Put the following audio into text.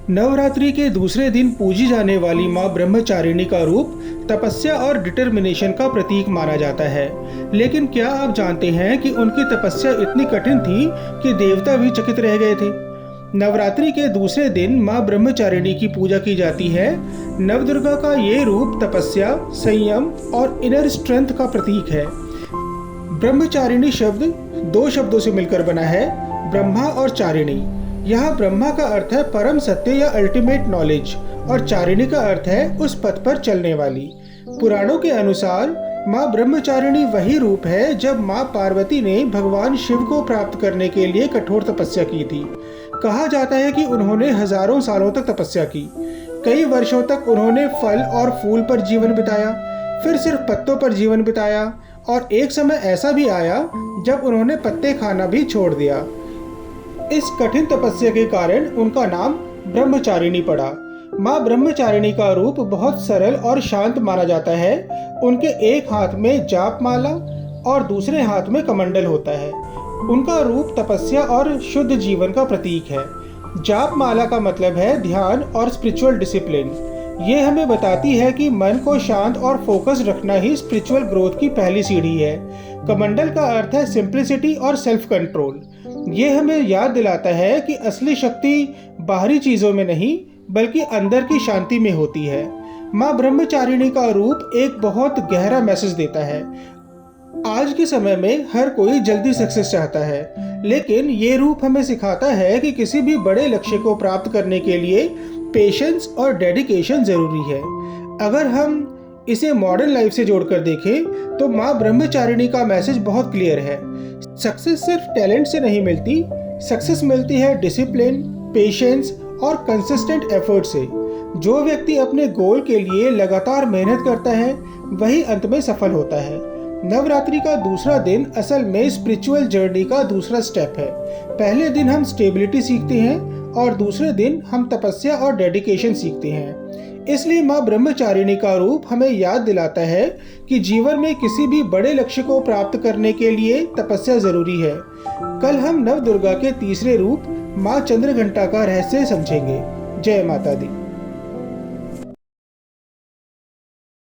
नवरात्रि के दूसरे दिन पूजी जाने वाली मां ब्रह्मचारिणी का रूप तपस्या और डिटर्मिनेशन का प्रतीक माना जाता है। लेकिन क्या आप जानते हैं कि उनकी तपस्या इतनी कठिन थी कि देवता भी चकित रह गए थे। नवरात्रि के दूसरे दिन मां ब्रह्मचारिणी की पूजा की जाती है। नवदुर्गा का ये रूप तपस्या, संयम और इनर स्ट्रेंथ का प्रतीक है। ब्रह्मचारिणी शब्द दो शब्दों से मिलकर बना है, ब्रह्मा और चारिणी। यहाँ ब्रह्मा का अर्थ है परम सत्य या अल्टीमेट नॉलेज और चारिणी का अर्थ है उस पथ पर चलने वाली। पुराणों के अनुसार माँ ब्रह्मचारिणी वही रूप है जब माँ पार्वती ने भगवान शिव को प्राप्त करने के लिए कठोर तपस्या की थी। कहा जाता है कि उन्होंने हजारों सालों तक तपस्या की। कई वर्षों तक उन्होंने फल और फूल पर जीवन बिताया, फिर सिर्फ पत्तों पर जीवन बिताया और एक समय ऐसा भी आया जब उन्होंने पत्ते खाना भी छोड़ दिया। इस कठिन तपस्या के कारण उनका नाम ब्रह्मचारिणी पड़ा। माँ ब्रह्मचारिणी का रूप बहुत सरल और शांत माना जाता है। उनके एक हाथ में जाप माला और दूसरे हाथ में कमंडल होता है। उनका रूप तपस्या और शुद्ध जीवन का प्रतीक है। जाप माला का मतलब है ध्यान और स्पिरिचुअल डिसिप्लिन। ये हमें बताती है कि मन को शांत और फोकस रखना ही स्पिरिचुअल ग्रोथ की पहली सीढ़ी है। कमंडल का अर्थ है सिंप्लिसिटी और सेल्फ कंट्रोल। ये हमें याद दिलाता है कि असली शक्ति बाहरी चीज़ों में नहीं बल्कि अंदर की शांति में होती है। माँ ब्रह्मचारिणी का रूप एक बहुत गहरा मैसेज देता है। आज के समय में हर कोई जल्दी सक्सेस चाहता है, लेकिन ये रूप हमें सिखाता है कि किसी भी बड़े लक्ष्य को प्राप्त करने के लिए पेशेंस और डेडिकेशन ज़रूरी है। अगर हम इसे मॉडर्न लाइफ से जोड़कर देखें तो माँ ब्रह्मचारिणी का मैसेज बहुत क्लियर है। सक्सेस सिर्फ टैलेंट से नहीं मिलती, सक्सेस मिलती है डिसिप्लिन, पेशेंस और कंसिस्टेंट एफर्ट से। जो व्यक्ति अपने गोल के लिए लगातार मेहनत करता है वही अंत में सफल होता है। नवरात्रि का दूसरा दिन असल में स्पिरिचुअल जर्नी का दूसरा स्टेप है। पहले दिन हम स्टेबिलिटी सीखते हैं और दूसरे दिन हम तपस्या और डेडिकेशन सीखते हैं। इसलिए माँ ब्रह्मचारिणी का रूप हमें याद दिलाता है कि जीवन में किसी भी बड़े लक्ष्य को प्राप्त करने के लिए तपस्या जरूरी है। कल हम नवदुर्गा के तीसरे रूप माँ चंद्रघंटा का रहस्य समझेंगे। जय माता दी।